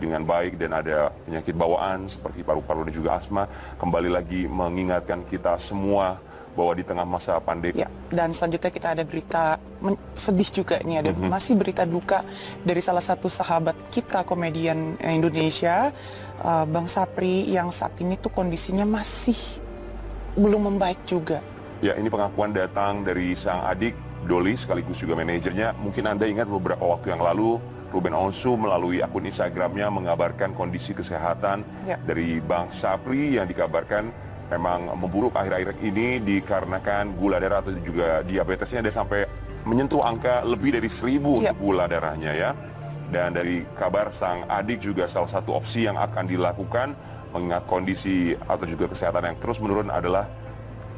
dengan baik dan ada penyakit bawaan seperti paru-paru dan juga asma, kembali lagi mengingatkan kita semua bahwa di tengah masa pandemi. Ya, dan selanjutnya kita ada berita sedih juga nih, ada masih berita duka dari salah satu sahabat kita komedian Indonesia, Bang Sapri, yang saat ini tuh kondisinya masih belum membaik juga. Ya, ini pengakuan datang dari sang adik Doli sekaligus juga manajernya. Mungkin Anda ingat beberapa waktu yang lalu Ruben Onsu melalui akun Instagramnya mengabarkan kondisi kesehatan dari Bang Sapri yang dikabarkan memang memburuk akhir-akhir ini dikarenakan gula darah atau juga diabetesnya ada sampai menyentuh angka lebih dari 1000 untuk gula darahnya ya. Dan dari kabar sang adik juga salah satu opsi yang akan dilakukan mengingat kondisi atau juga kesehatan yang terus menurun adalah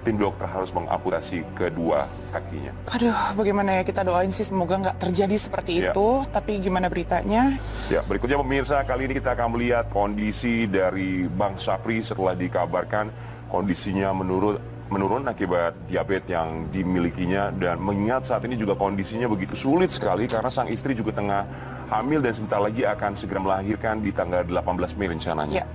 tim dokter harus mengamputasi kedua kakinya. Aduh, bagaimana ya, kita doain sih semoga nggak terjadi seperti itu. Tapi gimana beritanya? Ya, berikutnya pemirsa, kali ini kita akan melihat kondisi dari Bang Sapri setelah dikabarkan kondisinya menurun akibat diabetes yang dimilikinya, dan mengingat saat ini juga kondisinya begitu sulit sekali karena sang istri juga tengah hamil dan sebentar lagi akan segera melahirkan di tanggal 18 Mei rencananya. Ya.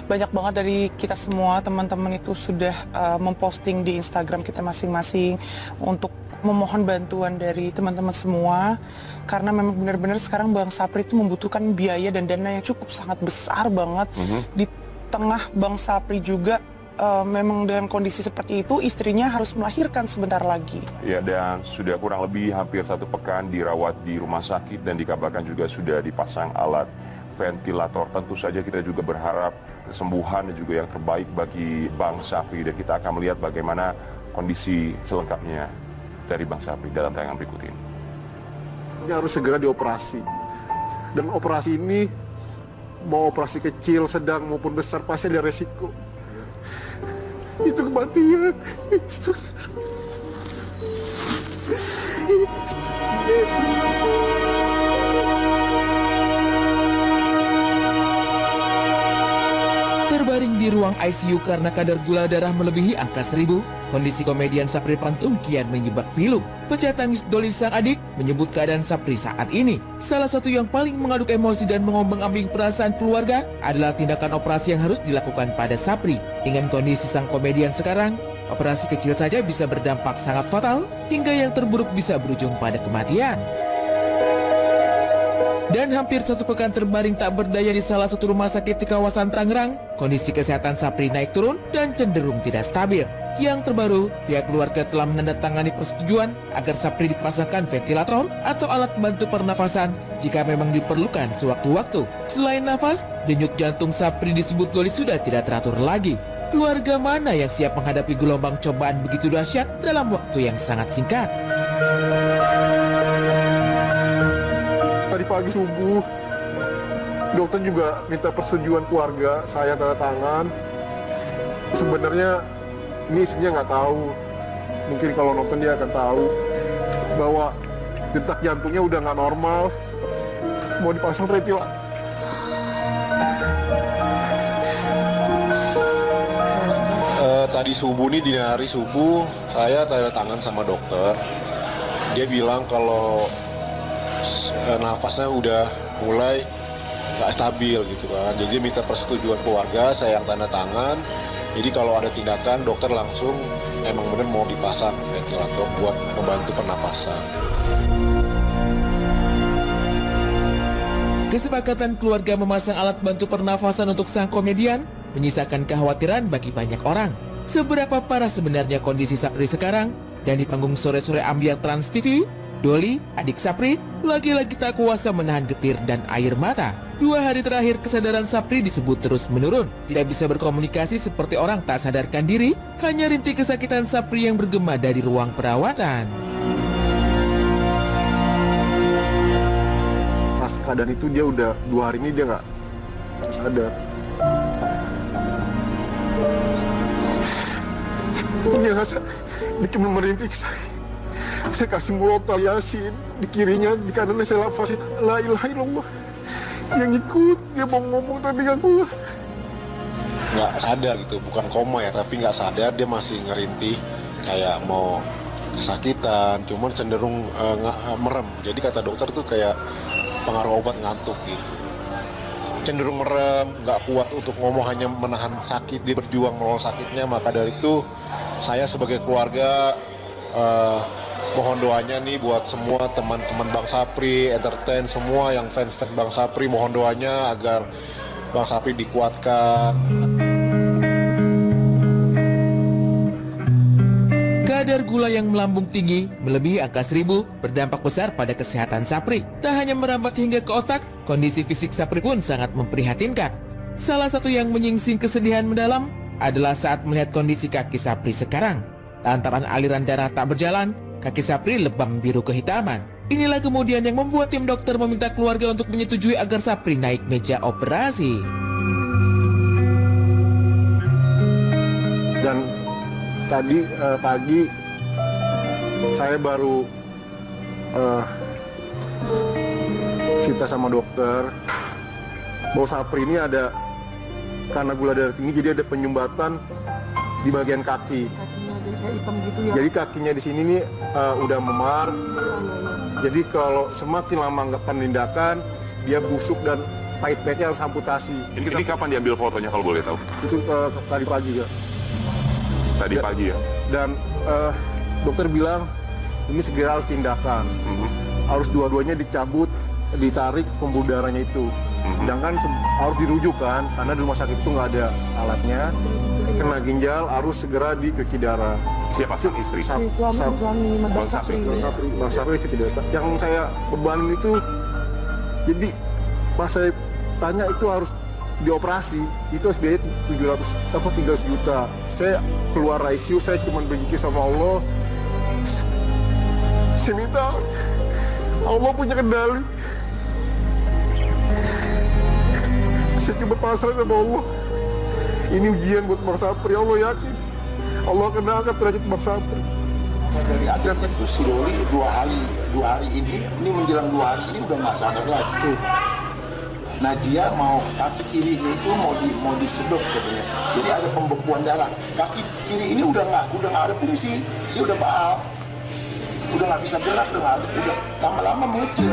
Banyak banget dari kita semua, teman-teman itu sudah memposting di Instagram kita masing-masing untuk memohon bantuan dari teman-teman semua, karena memang benar-benar sekarang Bang Sapri itu membutuhkan biaya dan dana yang cukup sangat besar banget. Di tengah Bang Sapri juga memang dengan kondisi seperti itu, istrinya harus melahirkan sebentar lagi. Ya, dan sudah kurang lebih hampir 1 pekan dirawat di rumah sakit dan dikabarkan juga sudah dipasang alat ventilator. Tentu saja kita juga berharap kesembuhan dan juga yang terbaik bagi Bang Sapri, dan kita akan melihat bagaimana kondisi selengkapnya dari Bang Sapri dalam tayangan berikut ini. Ini harus segera dioperasi, dan operasi ini mau operasi kecil, sedang maupun besar pasti ada resiko. Itu kematian. Terbaring di ruang ICU karena kadar gula darah melebihi angka 1000, kondisi komedian Sapri Pantung kian menyebab pilu. Pecah tangis Doli sang adik menyebut keadaan Sapri saat ini. Salah satu yang paling mengaduk emosi dan mengombang-ambing perasaan keluarga adalah tindakan operasi yang harus dilakukan pada Sapri. Dengan kondisi sang komedian sekarang, operasi kecil saja bisa berdampak sangat fatal, hingga yang terburuk bisa berujung pada kematian. Dan hampir 1 pekan terbaring tak berdaya di salah satu rumah sakit di kawasan Tangerang, kondisi kesehatan Sapri naik turun dan cenderung tidak stabil. Yang terbaru, pihak keluarga telah menandatangani persetujuan agar Sapri dipasangkan ventilator atau alat bantu pernafasan jika memang diperlukan sewaktu-waktu. Selain nafas, denyut jantung Sapri disebut Doli sudah tidak teratur lagi. Keluarga mana yang siap menghadapi gelombang cobaan begitu dahsyat dalam waktu yang sangat singkat? Tadi pagi subuh, dokter juga minta persetujuan keluarga, saya tanda tangan. Sebenarnya ini istrinya nggak tahu. Mungkin kalau nonton dia akan tahu bahwa detak jantungnya udah nggak normal, mau dipasang ventilator. Tadi subuh nih, dini hari subuh, saya tanda tangan sama dokter. Dia bilang kalau nafasnya udah mulai nggak stabil gitu kan. Jadi minta persetujuan keluarga, saya yang tanda tangan. Jadi kalau ada tindakan, dokter langsung emang bener mau dipasang ventilator buat membantu pernapasan. Kesepakatan keluarga memasang alat bantu pernafasan untuk sang komedian menyisakan kekhawatiran bagi banyak orang. Seberapa parah sebenarnya kondisi Sapri sekarang? Dan di panggung sore-sore ambiar Trans TV, Doli, adik Sapri, lagi-lagi tak kuasa menahan getir dan air mata. 2 hari terakhir kesadaran Sapri disebut terus menurun. Tidak bisa berkomunikasi seperti orang tak sadarkan diri. Hanya rintih kesakitan Sapri yang bergema dari ruang perawatan. Pas keadaan itu dia udah 2 hari ini dia nggak sadar. Dia cuma merintih saya kasih murotal Yasin, di kirinya, di kanannya saya lafasin la ilaha illallah. Yang ikut, dia mau ngomong tapi nggak kuat. Nggak sadar gitu, bukan koma ya, tapi nggak sadar, dia masih ngerintih kayak mau kesakitan, cuman cenderung merem. Jadi kata dokter tuh kayak pengaruh obat ngantuk gitu. cenderung merem, nggak kuat untuk ngomong, hanya menahan sakit, dia berjuang melawan sakitnya. Maka dari itu saya sebagai keluarga mohon doanya nih buat semua teman-teman Bang Sapri, entertain semua yang fans-fans Bang Sapri, mohon doanya agar Bang Sapri dikuatkan. Kadar gula yang melambung tinggi melebihi angka 1000 berdampak besar pada kesehatan Sapri. Tak hanya merambat hingga ke otak, kondisi fisik Sapri pun sangat memprihatinkan. Salah satu yang menyingsing kesedihan mendalam adalah saat melihat kondisi kaki Sapri sekarang. Lantaran aliran darah tak berjalan, kaki Sapri lebam biru kehitaman. Inilah kemudian yang membuat tim dokter meminta keluarga untuk menyetujui agar Sapri naik meja operasi. Dan tadi pagi saya baru cerita sama dokter bahwa Sapri ini ada, karena gula darah tinggi, jadi ada penyumbatan di bagian kaki. Hitam gitu ya. Jadi kakinya di sini nih udah memar. Jadi kalau semakin lama nggak penindakan, dia busuk dan pahit-pahitnya harus amputasi. Ini kapan diambil fotonya kalau boleh tahu? Itu tadi pagi ya. Tadi pagi ya? Dan dokter bilang ini segera harus tindakan. Harus dua-duanya dicabut, ditarik pembuluh darahnya itu. Sedangkan harus dirujuk kan, karena di rumah sakit itu nggak ada alatnya. Kena ginjal harus segera dicuci darah. Siapa sang istri? Suami Bang Sapri. Bang Sapri cuci darah. Yang saya bebanin itu, jadi pas saya tanya itu harus dioperasi, itu harus biaya 300 juta. Saya keluar ICU, saya cuma berzikir sama Allah. Saya minta Allah punya kendali. Saya coba pasrah sama Allah. Ini ujian buat Bang Sapri, Allah yakin Allah akan angkat derajat Bang Sapri. Dari akhir itu si Doli dua hari ini menjelang 2 hari ini udah nggak sadar lagi tuh. Nah dia mau kaki kirinya itu mau disedot katanya. Jadi ada pembekuan darah. Kaki kiri ini udah nggak ada fungsi. Dia udah baal, udah nggak bisa gerak, udah lama-lama mengecil.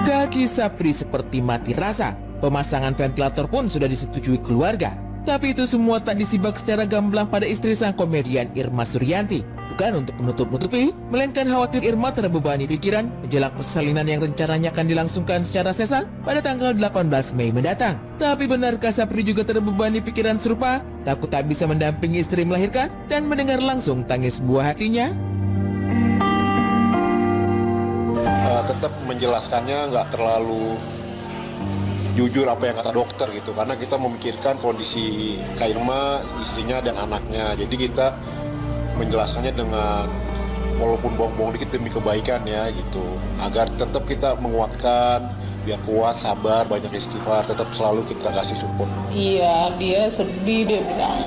Kaki Sapri seperti mati rasa. Pemasangan ventilator pun sudah disetujui keluarga. Tapi itu semua tak disibak secara gamblang pada istri sang komedian Irma Suryanti. Bukan untuk menutup-nutupi, melainkan khawatir Irma terbebani pikiran menjelang persalinan yang rencananya akan dilangsungkan secara sesar pada tanggal 18 Mei mendatang. Tapi benarkah Sapri juga terbebani pikiran serupa? Takut tak bisa mendampingi istri melahirkan dan mendengar langsung tangis buah hatinya? Tetap menjelaskannya nggak terlalu jujur apa yang kata dokter gitu, karena kita memikirkan kondisi Kak Irma, istrinya dan anaknya. Jadi kita menjelaskannya dengan walaupun bohong-bohong dikit demi kebaikan ya gitu, agar tetap kita menguatkan, biar kuat, sabar, banyak istighfar, tetap selalu kita kasih support. Iya, dia sedih, dia bilang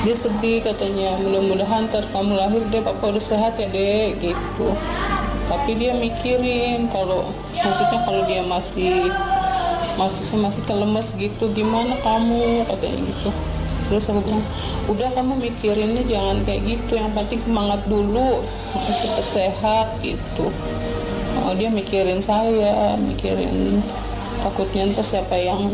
dia sedih katanya, mudah-mudahan ntar kamu lahir deh papa udah sehat ya dek gitu. Tapi dia mikirin maksudnya kalau dia masih kelemes gitu, gimana kamu katanya gitu. Terus aku bilang, udah kamu mikirinnya jangan kayak gitu, yang penting semangat dulu, cepet sehat gitu. Dia mikirin saya, mikirin takutnya ntar siapa yang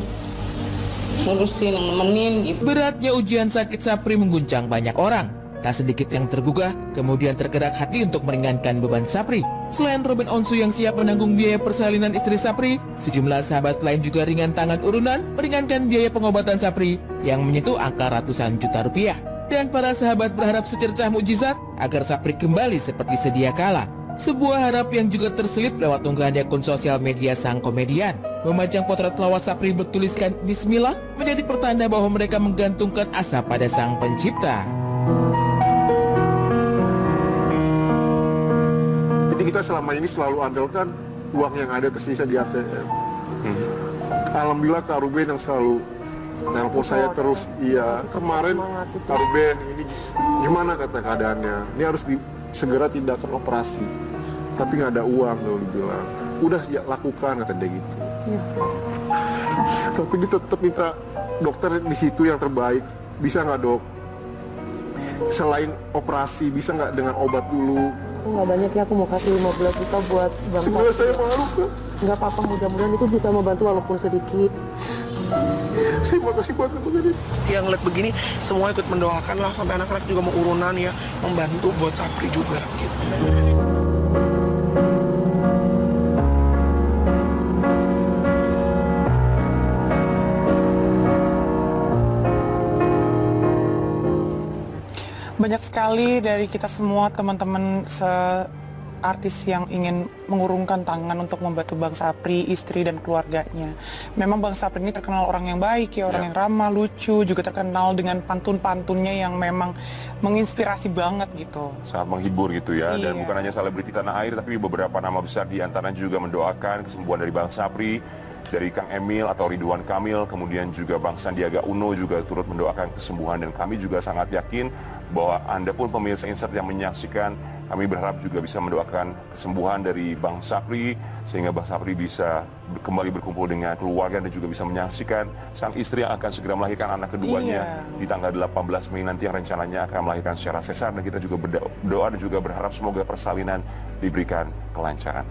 ngurusin, nemenin gitu. Beratnya ujian sakit Sapri mengguncang banyak orang. Tak sedikit yang tergugah, kemudian tergerak hati untuk meringankan beban Sapri. Selain Ruben Onsu yang siap menanggung biaya persalinan istri Sapri, sejumlah sahabat lain juga ringan tangan urunan meringankan biaya pengobatan Sapri yang menyentuh angka ratusan juta rupiah. Dan para sahabat berharap secercah mukjizat agar Sapri kembali seperti sedia kala. Sebuah harap yang juga terselip lewat unggahan di akun sosial media sang komedian. Memajang potret lawas Sapri bertuliskan Bismillah menjadi pertanda bahwa mereka menggantungkan asa pada sang pencipta. Jadi kita selama ini selalu andalkan uang yang ada tersisa di ATM. Alhamdulillah Kak Ruben yang selalu nelpon saya terus. Iya, kemarin Kak Ruben ini gimana kata keadaannya? Ini harus segera tindakan operasi. Tapi nggak ada uang, dulu bilang. Udah ya, lakukan kata dia gitu. Tapi dia tetap minta dokter di situ yang terbaik. Bisa nggak dok? Selain operasi, bisa nggak dengan obat dulu? Aku nggak banyak ya, aku mau kasih 15 juta buat Bang Sebenarnya Sapri. saya malu, Kak. Nggak apa-apa, mudah-mudahan itu bisa membantu walaupun sedikit. Terima kasih banget untuk ini. Yang ngeliat begini, semua ikut mendoakan lah, sampai anak-anak juga mau urunan ya, membantu buat Sapri juga gitu. Banyak sekali dari kita semua teman-teman artis yang ingin mengurungkan tangan untuk membantu Bang Sapri, istri dan keluarganya. Memang Bang Sapri ini terkenal orang yang baik ya, orang yang ramah, lucu, juga terkenal dengan pantun-pantunnya yang memang menginspirasi banget gitu. Sangat menghibur gitu ya, dan Iya. bukan hanya selebriti tanah air, tapi beberapa nama besar di antaranya juga mendoakan kesembuhan dari Bang Sapri, dari Kang Emil atau Ridwan Kamil, kemudian juga Bang Sandiaga Uno juga turut mendoakan kesembuhan, dan kami juga sangat yakin bahwa Anda pun pemirsa Insert yang menyaksikan, kami berharap juga bisa mendoakan kesembuhan dari Bang Sapri, sehingga Bang Sapri bisa kembali berkumpul dengan keluarga dan juga bisa menyaksikan sang istri yang akan segera melahirkan anak keduanya di tanggal 18 Mei nanti, yang rencananya akan melahirkan secara sesar, dan kita juga berdoa dan juga berharap semoga persalinan diberikan kelancaran.